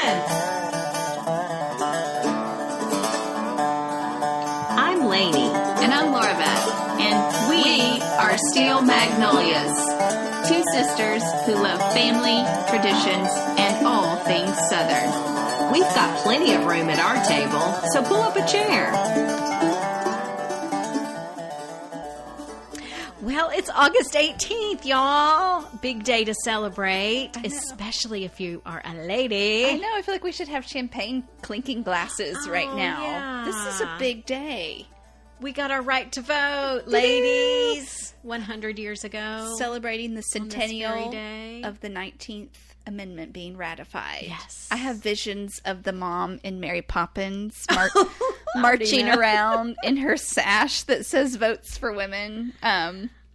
events. I'm Lainey. And I'm Laura Beth. And we are Steel Magnolias. Two sisters who love family, traditions, and all things Southern. We've got plenty of room at our table, so pull up a chair. Well, it's August 18th, y'all. Big day to celebrate, especially if you are a lady. I know. I feel like we should have champagne clinking glasses right now. Yeah. This is a big day. We got our right to vote, ladies. 100 years ago. Celebrating the centennial day of the 19th Amendment being ratified. Yes. I have visions of the mom in Mary Poppins marching around in her sash that says votes for women.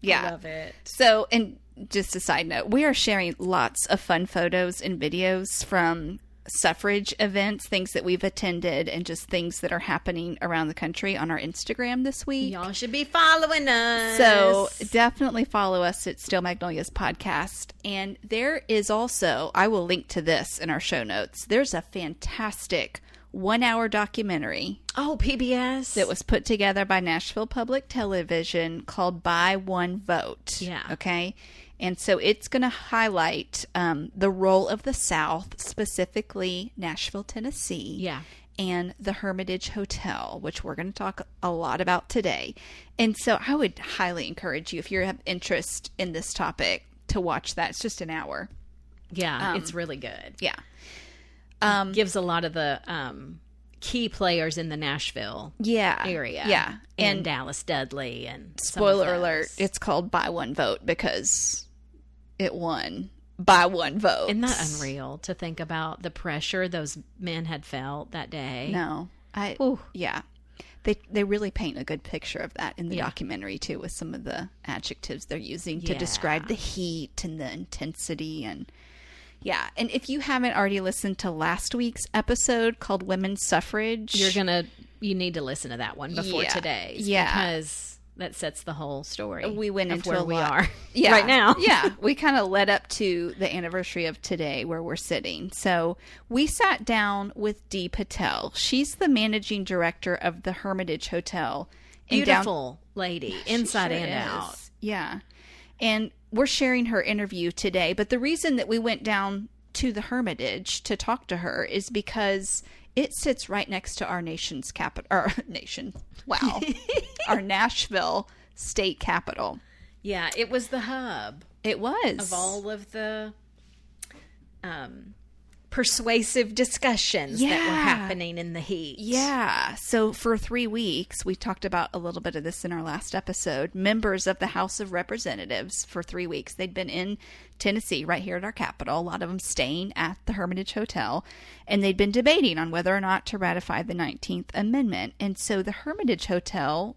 Yeah. I love it. So, and just a side note, we are sharing lots of fun photos and videos from suffrage events, things that we've attended, and just things that are happening around the country on our Instagram this week. Y'all should be following us. So definitely follow us at Steel Magnolias Podcast. And there is also, I will link to this in our show notes, there's a fantastic 1-hour documentary. Oh, PBS. That was put together by Nashville Public Television called By One Vote. Yeah. Okay. And so it's going to highlight the role of the South, specifically Nashville, Tennessee. Yeah. And the Hermitage Hotel, which we're going to talk a lot about today. And so I would highly encourage you, if you have interest in this topic, to watch that. It's just an hour. Yeah, it's really good. Yeah. Gives a lot of the key players in the Nashville area. Yeah. And Dallas Dudley. And spoiler alert, it's called By One Vote because it won by one vote. Isn't that unreal to think about the pressure those men had felt that day? No. Yeah. They really paint a good picture of that in the documentary too, with some of the adjectives they're using to describe the heat and the intensity. And yeah. And if you haven't already listened to last week's episode called Women's Suffrage, you need to listen to that one before today's. Yeah. Because that sets the whole story. We went into where we are yeah, right now. Yeah. We kind of led up to the anniversary of today where we're sitting. So we sat down with Dee Patel. She's the managing director of the Hermitage Hotel. Beautiful lady, inside sure and is. out. Yeah. And we're sharing her interview today. But the reason that we went down to the Hermitage to talk to her is because it sits right next to our nation's capital. Wow. Our Nashville state capital. Yeah, it was the hub. It was. Of all of the persuasive discussions that were happening in the heat. Yeah. So for 3 weeks, we talked about a little bit of this in our last episode. Members of the House of Representatives for 3 weeks. They'd been in Tennessee, right here at our capital, a lot of them staying at the Hermitage Hotel, and they'd been debating on whether or not to ratify the 19th Amendment. And so the Hermitage Hotel,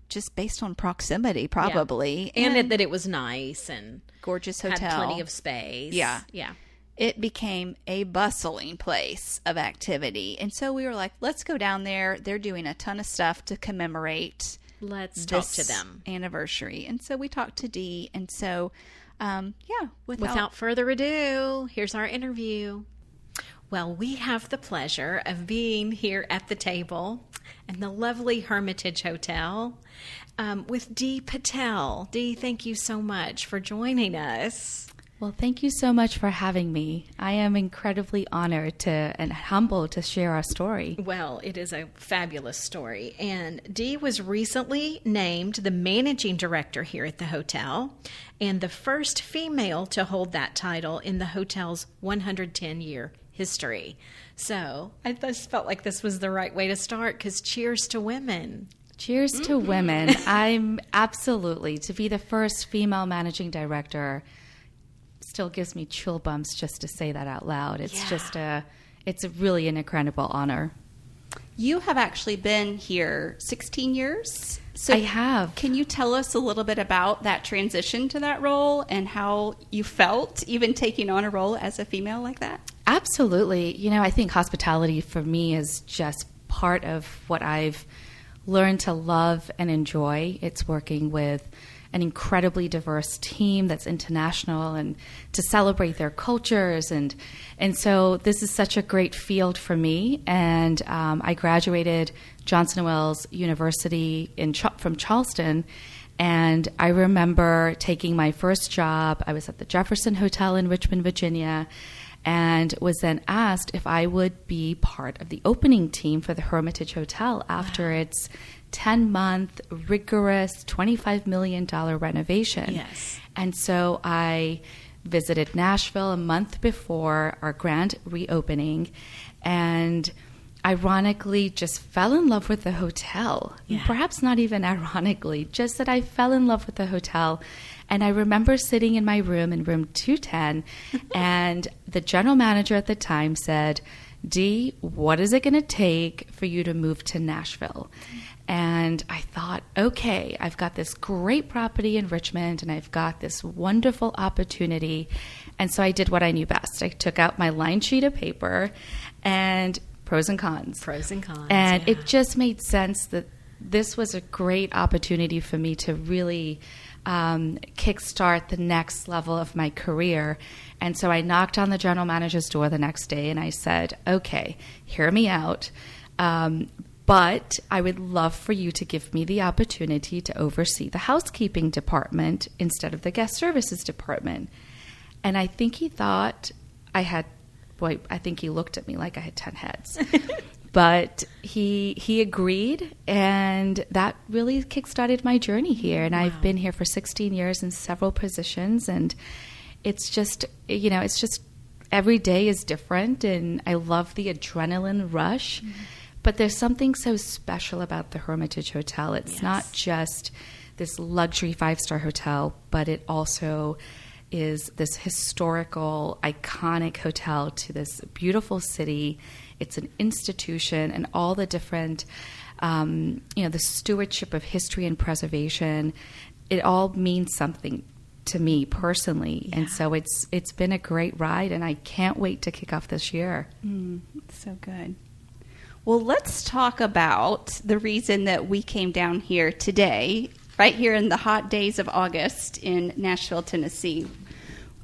just based on proximity, probably. Yeah. And that it was nice and gorgeous hotel. Had plenty of space. Yeah. Yeah. It became a bustling place of activity. And so we were like, let's go down there. They're doing a ton of stuff to commemorate Let's talk to this them. Anniversary. And so we talked to Dee. And so, without further ado, here's our interview. Well, we have the pleasure of being here at the table in the lovely Hermitage Hotel with Dee Patel. Dee, thank you so much for joining us. Well, thank you so much for having me. I am incredibly honored and humbled to share our story. Well, it is a fabulous story. And Dee was recently named the managing director here at the hotel and the first female to hold that title in the hotel's 110-year history. So I just felt like this was the right way to start because cheers to women. Cheers to women. I'm absolutely, to be the first female managing director still gives me chill bumps just to say that out loud. It's it's really an incredible honor. You have actually been here 16 years. So I have. Can you tell us a little bit about that transition to that role and how you felt even taking on a role as a female like that? Absolutely. You know, I think hospitality for me is just part of what I've learned to love and enjoy. It's working with an incredibly diverse team that's international, and to celebrate their cultures. And so this is such a great field for me. And I graduated Johnson & Wales University from Charleston. And I remember taking my first job. I was at the Jefferson Hotel in Richmond, Virginia, and was then asked if I would be part of the opening team for the Hermitage Hotel after its 10-month, rigorous, $25 million renovation. Yes. And so I visited Nashville a month before our grand reopening, and ironically just fell in love with the hotel. Yeah. Perhaps not even ironically, just that I fell in love with the hotel. And I remember sitting in my room, in room 210, and the general manager at the time said, Dee, what is it going to take for you to move to Nashville? And I thought, okay, I've got this great property in Richmond, and I've got this wonderful opportunity. And so I did what I knew best. I took out my line sheet of paper and pros and cons. Pros and cons. And yeah. it just made sense that this was a great opportunity for me to really kickstart the next level of my career. And so I knocked on the general manager's door the next day and I said, okay, hear me out. But I would love for you to give me the opportunity to oversee the housekeeping department instead of the guest services department. And I think he thought I think he looked at me like I had 10 heads. But he agreed, and that really kickstarted my journey here. And I've been here for 16 years in several positions, and it's just every day is different, and I love the adrenaline rush. Mm-hmm. But there's something so special about the Hermitage Hotel. It's not just this luxury 5-star hotel, but it also is this historical, iconic hotel to this beautiful city. It's an institution, and all the different, the stewardship of history and preservation, it all means something to me personally. Yeah. And so it's been a great ride, and I can't wait to kick off this year. So good. Well, let's talk about the reason that we came down here today, right here in the hot days of August in Nashville, Tennessee.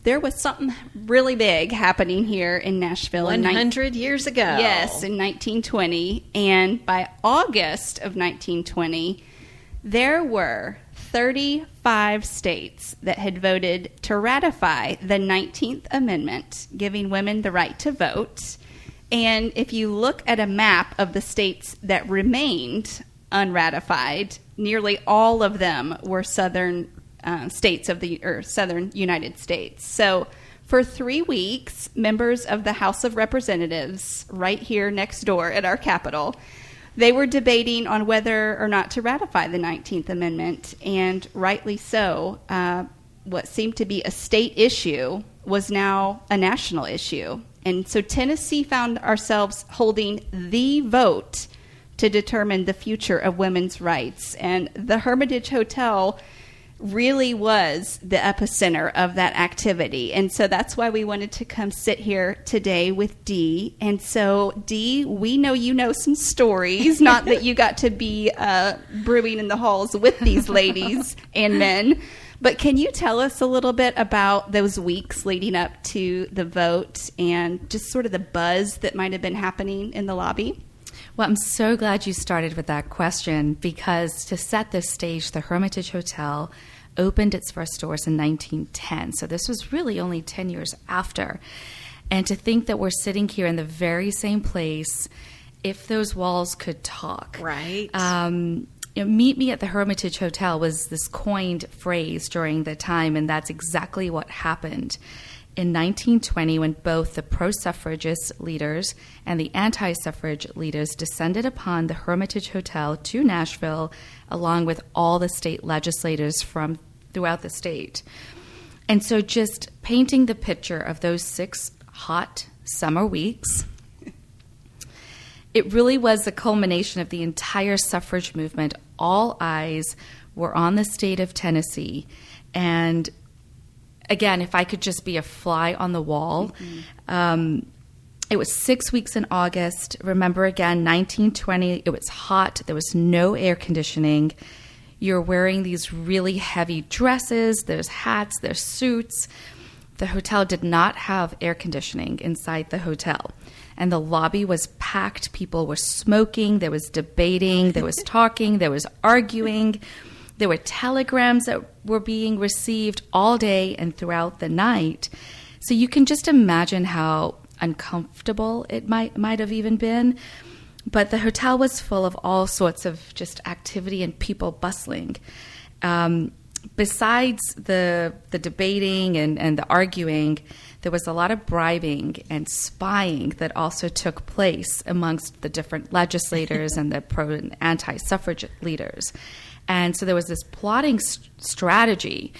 There was something really big happening here in Nashville. 100 years ago. Yes, in 1920. And by August of 1920, there were 35 states that had voted to ratify the 19th Amendment, giving women the right to vote. And if you look at a map of the states that remained unratified, nearly all of them were southern states of southern United States. So for 3 weeks, members of the House of Representatives, right here next door at our Capitol, they were debating on whether or not to ratify the 19th Amendment, and rightly so. What seemed to be a state issue was now a national issue. And so Tennessee found ourselves holding the vote to determine the future of women's rights. And the Hermitage Hotel really was the epicenter of that activity. And so that's why we wanted to come sit here today with Dee. And so, Dee, we know you know some stories, not that you got to be brewing in the halls with these ladies and men, but can you tell us a little bit about those weeks leading up to the vote and just sort of the buzz that might have been happening in the lobby? Well, I'm so glad you started with that question, because to set this stage, the Hermitage Hotel opened its first doors in 1910. So this was really only 10 years after. And to think that we're sitting here in the very same place, if those walls could talk. Right. Meet me at the Hermitage Hotel was this coined phrase during the time, and that's exactly what happened. In 1920, when both the pro-suffragist leaders and the anti-suffrage leaders descended upon the Hermitage Hotel to Nashville, along with all the state legislators from throughout the state. And so just painting the picture of those 6 hot summer weeks, it really was the culmination of the entire suffrage movement. All eyes were on the state of Tennessee. And again, if I could just be a fly on the wall, it was 6 weeks in August. Remember, again, 1920, it was hot. There was no air conditioning. You're wearing these really heavy dresses, there's hats, there's suits. The hotel did not have air conditioning inside the hotel. And the lobby was packed. People were smoking, there was debating, there was talking, there was arguing. There were telegrams that were being received all day and throughout the night. So you can just imagine how uncomfortable it might have even been. But the hotel was full of all sorts of just activity and people bustling. Besides the debating and the arguing, there was a lot of bribing and spying that also took place amongst the different legislators and the pro and anti-suffrage leaders. And so there was this plotting strategy.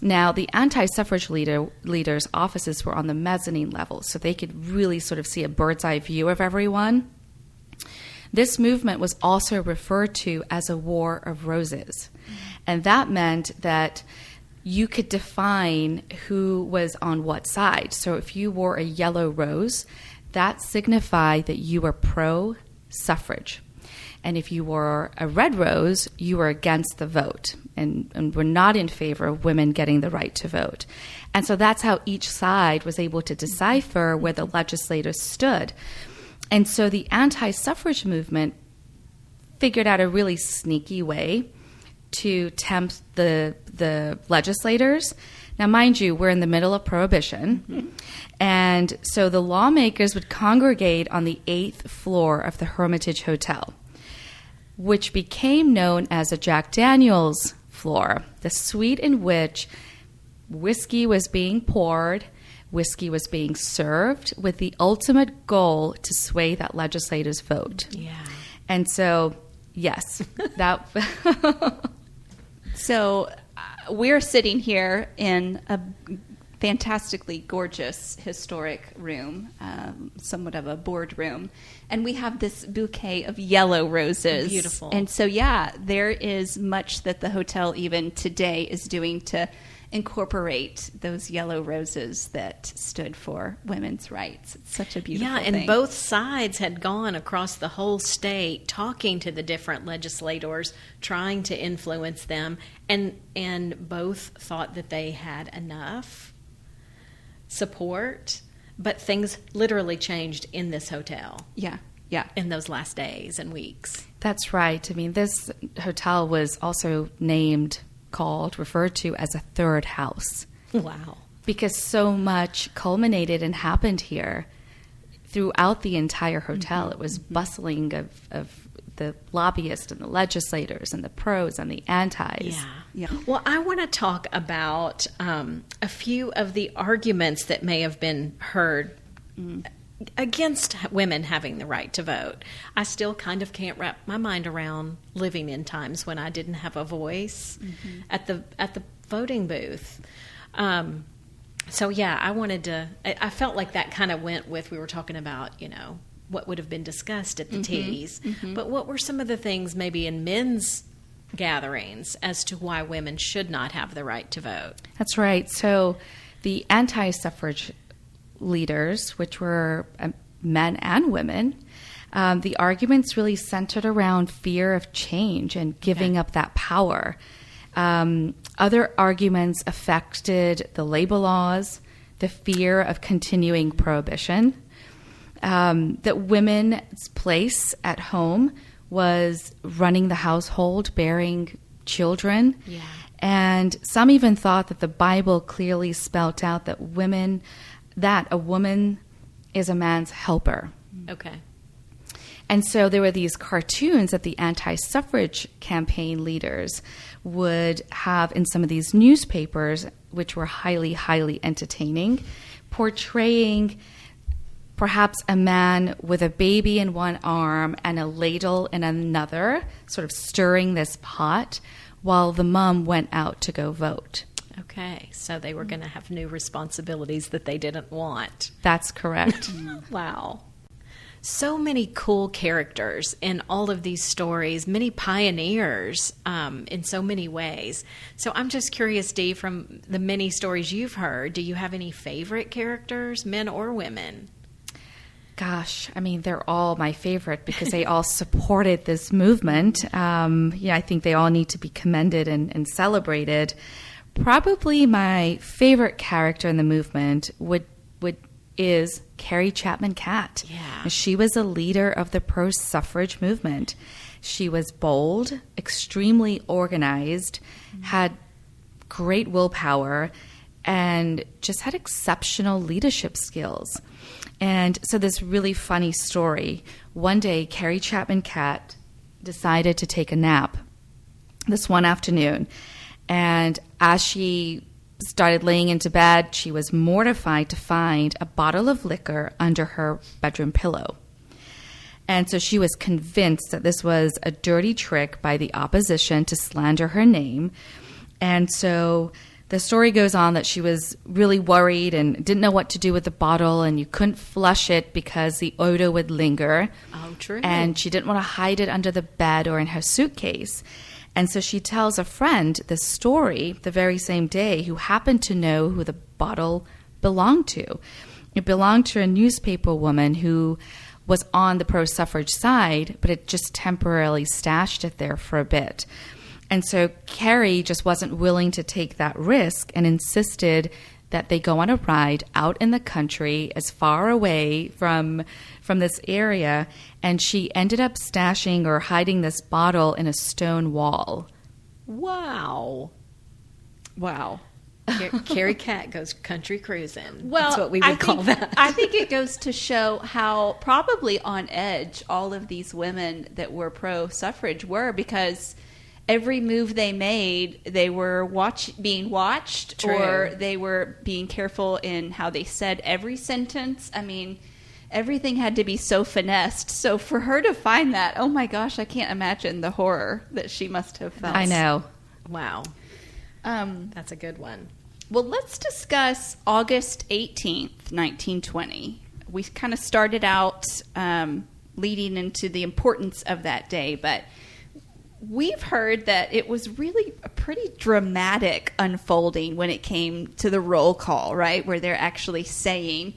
Now, the anti-suffrage leaders' offices were on the mezzanine level, so they could really sort of see a bird's eye view of everyone. This movement was also referred to as a War of Roses. And that meant that you could define who was on what side. So if you wore a yellow rose, that signified that you were pro-suffrage. And if you wore a red rose, you were against the vote and were not in favor of women getting the right to vote. And so that's how each side was able to decipher where the legislators stood. And so the anti-suffrage movement figured out a really sneaky way to tempt the legislators. Now, mind you, we're in the middle of Prohibition. Mm-hmm. And so the lawmakers would congregate on the 8th floor of the Hermitage Hotel, which became known as a Jack Daniels floor, the suite in which whiskey was being poured, whiskey was being served, with the ultimate goal to sway that legislator's vote. Yeah. And so, yes, that... So we're sitting here in a fantastically gorgeous historic room, somewhat of a boardroom, and we have this bouquet of yellow roses. Beautiful. And so, yeah, there is much that the hotel even today is doing to incorporate those yellow roses that stood for women's rights. It's such a beautiful thing. Yeah, and both sides had gone across the whole state talking to the different legislators, trying to influence them, and both thought that they had enough support, but things literally changed in this hotel. Yeah. In those last days and weeks. That's right. I mean, this hotel was also referred to as a third house. Wow. Because so much culminated and happened here throughout the entire hotel. Mm-hmm. It was bustling of the lobbyists and the legislators and the pros and the antis. Yeah. Well, I want to talk about a few of the arguments that may have been heard against women having the right to vote. I still kind of can't wrap my mind around living in times when I didn't have a voice at the voting booth. So yeah, I felt like that kind of went with, we were talking about, what would have been discussed at the teas. Mm-hmm. But what were some of the things maybe in men's gatherings as to why women should not have the right to vote? That's right. So the anti-suffrage leaders, which were men and women, the arguments really centered around fear of change and giving up that power. Other arguments affected the labor laws, the fear of continuing prohibition, that women's place at home was running the household, bearing children. Yeah. And some even thought that the Bible clearly spelt out that a woman is a man's helper. Okay. And so there were these cartoons that the anti-suffrage campaign leaders would have in some of these newspapers, which were highly, highly entertaining, portraying perhaps a man with a baby in one arm and a ladle in another, sort of stirring this pot while the mom went out to go vote. Okay, so they were going to have new responsibilities that they didn't want. That's correct. Wow. So many cool characters in all of these stories, many pioneers in so many ways. So I'm just curious, Dee, from the many stories you've heard, do you have any favorite characters, men or women? Gosh, I mean, they're all my favorite because they all supported this movement. I think they all need to be commended and celebrated. Probably my favorite character in the movement is Carrie Chapman Catt. Yeah. She was a leader of the pro-suffrage movement. She was bold, extremely organized, had great willpower, and just had exceptional leadership skills. And so this really funny story. One day, Carrie Chapman Catt decided to take a nap this one afternoon. And as she started laying into bed, she was mortified to find a bottle of liquor under her bedroom pillow. And so she was convinced that this was a dirty trick by the opposition to slander her name. And so the story goes on that she was really worried and didn't know what to do with the bottle, and you couldn't flush it because the odor would linger. Oh, true. And she didn't want to hide it under the bed or in her suitcase. And so she tells a friend this story the very same day who happened to know who the bottle belonged to. It belonged to a newspaper woman who was on the pro-suffrage side, but had just temporarily stashed it there for a bit. And so Carrie just wasn't willing to take that risk and insisted that they go on a ride out in the country as far away from this area. And she ended up stashing or hiding this bottle in a stone wall. Wow. Carrie Catt goes country cruising. Well, that's what we would call that. I think it goes to show how probably on edge all of these women that were pro-suffrage were, because every move they made, they were being watched. True. Or they were being careful in how they said every sentence. I mean, everything had to be so finessed. So for her to find that, oh my gosh, I can't imagine the horror that she must have felt. I know. Wow. That's a good one. Well, let's discuss August 18th, 1920. We kind of started out leading into the importance of that day, but we've heard that it was really a pretty dramatic unfolding when it came to the roll call, right? Where they're actually saying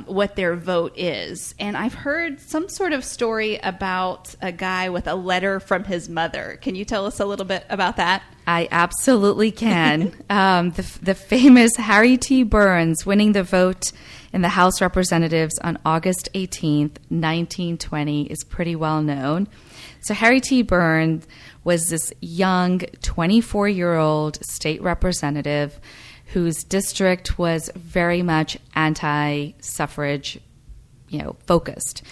what their vote is. And I've heard some sort of story about a guy with a letter from his mother. Can you tell us a little bit about that? I absolutely can. The famous Harry T. Burns winning the vote in the House of Representatives on August 18th, 1920 is pretty well known. So Harry T. Burns was this young 24-year-old state representative whose district was very much anti-suffrage, focused.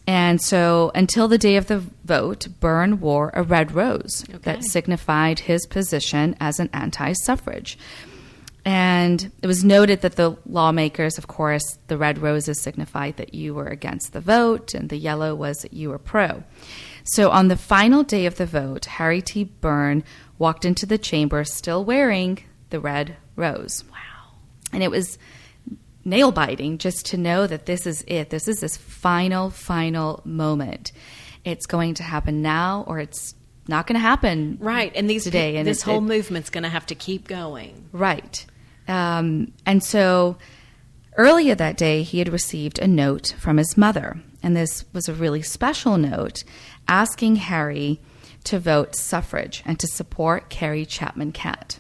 And so until the day of the vote, Byrne wore a red rose that signified his position as an anti-suffrage. And it was noted that the lawmakers, of course, the red roses signified that you were against the vote, and the yellow was that you were pro. So on the final day of the vote, Harry T. Byrne walked into the chamber still wearing the red rose. Wow. And it was nail-biting just to know that this is it. This is this final moment. It's going to happen now, or it's not going to happen Right. And today. And this whole movement's going to have to keep going. Right. And so earlier that day, he had received a note from his mother. And this was a really special note asking Harry to vote suffrage and to support Carrie Chapman Catt.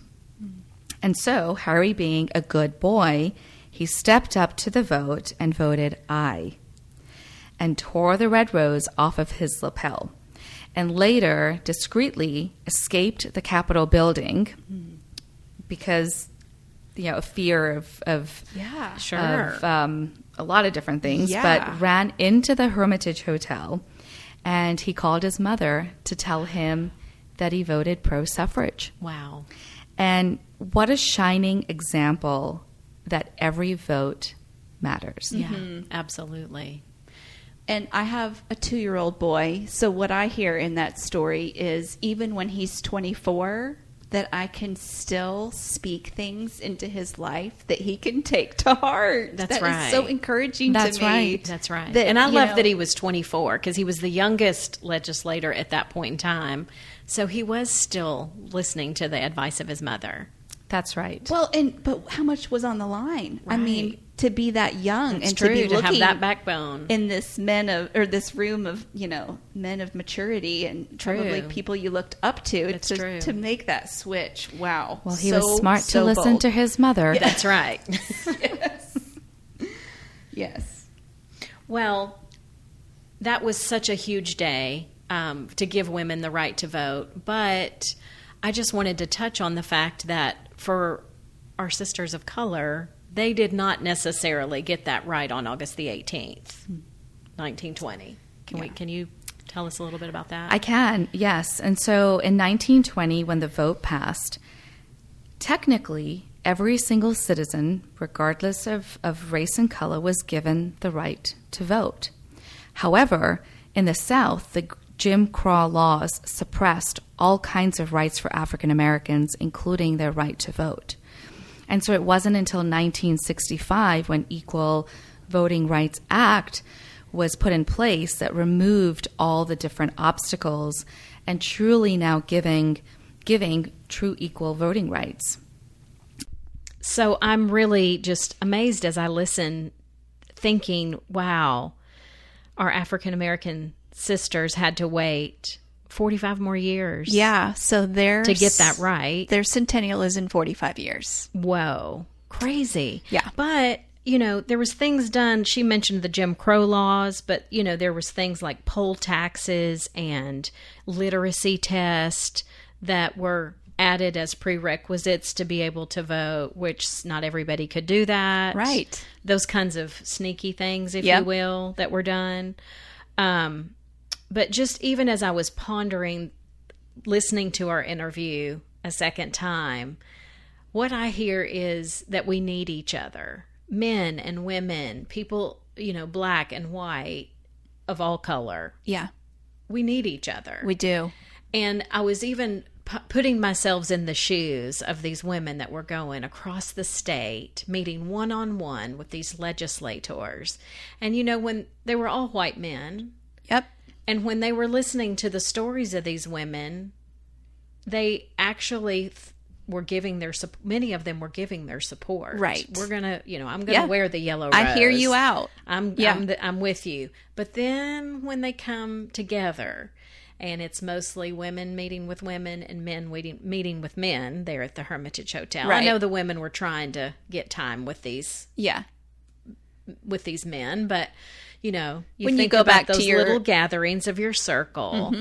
And so, Harry being a good boy, he stepped up to the vote and voted aye and tore the red rose off of his lapel, and later discreetly escaped the Capitol building because, of fear of Sure. a lot of different things, Yeah. but ran into the Hermitage Hotel, and he called his mother to tell him that he voted pro-suffrage. Wow. And what a shining example that every vote matters. Yeah, absolutely. And I have a 2-year-old boy, so what I hear in that story is even when he's 24, that I can still speak things into his life that he can take to heart. That's That right. is so encouraging That's to me. right. That's right. That, and I you love know- that he was 24 because he was the youngest legislator at that point in time. So he was still listening to the advice of his mother. That's right. Well, but how much was on the line? I mean, Right. to be that young and true, to be to have looking that backbone in this this room of, men of maturity and probably people you looked up to. True. To make that switch. Wow. Well, he was smart to listen to his mother. That's right. Yes. Well, that was such a huge day to give women the right to vote, but I just wanted to touch on the fact that for our sisters of color, they did not necessarily get that right on August the 18th, 1920. Can you tell us a little bit about that? I can, yes. And so in 1920, when the vote passed, technically every single citizen, regardless of race and color, was given the right to vote. However, in the South, the Jim Crow laws suppressed all kinds of rights for African Americans, including their right to vote. And so it wasn't until 1965 when Equal Voting Rights Act was put in place that removed all the different obstacles and truly now giving true equal voting rights. So I'm really just amazed as I listen, thinking, wow, our African American sisters had to wait 45 more years. Yeah, so to get that right. Their centennial is in 45 years. Whoa, crazy. Yeah. But, there was things done. She mentioned the Jim Crow laws, but, there was things like poll taxes and literacy tests that were added as prerequisites to be able to vote, which not everybody could do that. Right. Those kinds of sneaky things, if you will, that were done. But just even as I was pondering, listening to our interview a second time, what I hear is that we need each other. Men and women, people, black and white, of all color. Yeah. We need each other. We do. And I was even putting myself in the shoes of these women that were going across the state, meeting one-on-one with these legislators. And, when they were all white men. Yep. And when they were listening to the stories of these women, they actually were giving many of them were giving their support. Right. We're going to, I'm going to wear the yellow rose. I hear you out. I'm with you. But then when they come together, and it's mostly women meeting with women and men meeting with men there at the Hermitage Hotel. Right. I know the women were trying to get time with these men, but when you think go about back those to your little gatherings of your circle,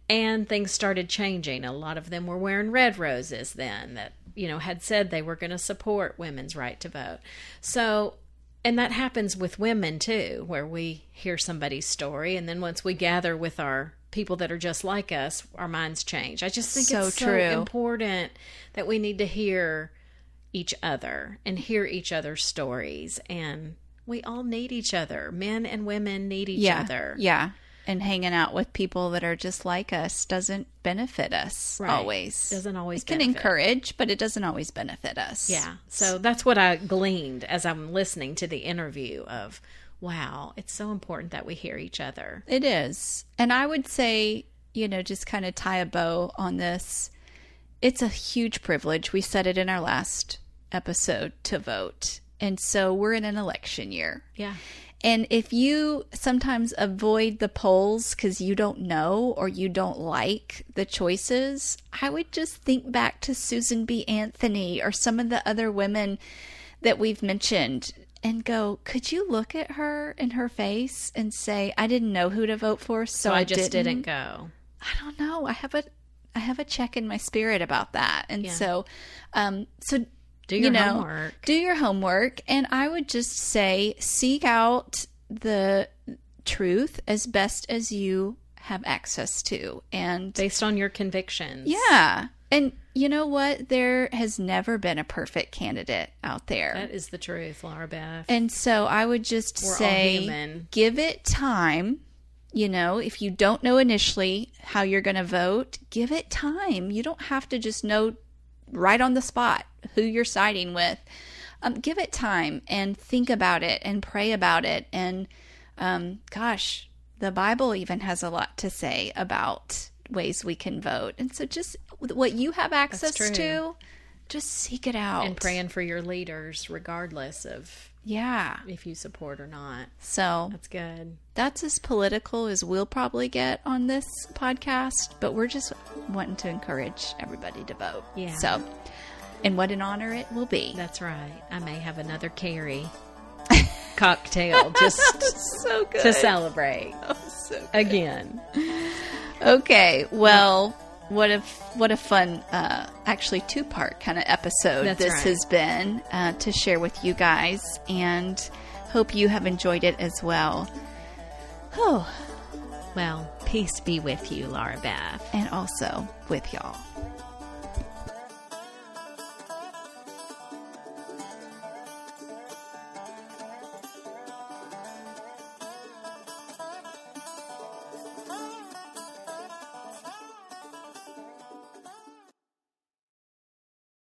and things started changing. A lot of them were wearing red roses then that had said they were going to support women's right to vote. So, and that happens with women too, where we hear somebody's story, and then once we gather with our people that are just like us, our minds change. I just think it's so important that we need to hear each other and hear each other's stories, and we all need each other. Men and women need each other. Yeah. And hanging out with people that are just like us doesn't benefit us always. Doesn't always benefit. It can encourage, but it doesn't always benefit us. Yeah. So that's what I gleaned as I'm listening to the interview of, wow, it's so important that we hear each other. It is. And I would say, just kind of tie a bow on this. It's a huge privilege. We said it in our last episode to vote. And so we're in an election year. Yeah. And if you sometimes avoid the polls because you don't know or you don't like the choices, I would just think back to Susan B. Anthony or some of the other women that we've mentioned and go, could you look at her in her face and say, I didn't know who to vote for, so I just didn't go. I don't know. I have a check in my spirit about that. And so do your homework. Do your homework. And I would just say, seek out the truth as best as you have access to. And based on your convictions. Yeah. And you know what? There has never been a perfect candidate out there. That is the truth, Laura Beth. And so I would just say, give it time. If you don't know initially how you're going to vote, give it time. You don't have to just know right on the spot who you're siding with. Give it time and think about it and pray about it. And the Bible even has a lot to say about ways we can vote. And so just what you have access to, just seek it out. And praying for your leaders regardless of Yeah. if you support or not. So That's good. that's as political as we'll probably get on this podcast, but we're just wanting to encourage everybody to vote. Yeah. So, and what an honor it will be. That's right. I may have another Carrie cocktail just So good. to celebrate So good. again. Okay. Well, what a fun, actually 2-part kind of episode That's this right. has been to share with you guys, and hope you have enjoyed it as well. Oh, Well, peace be with you, Laura Beth. and also with y'all.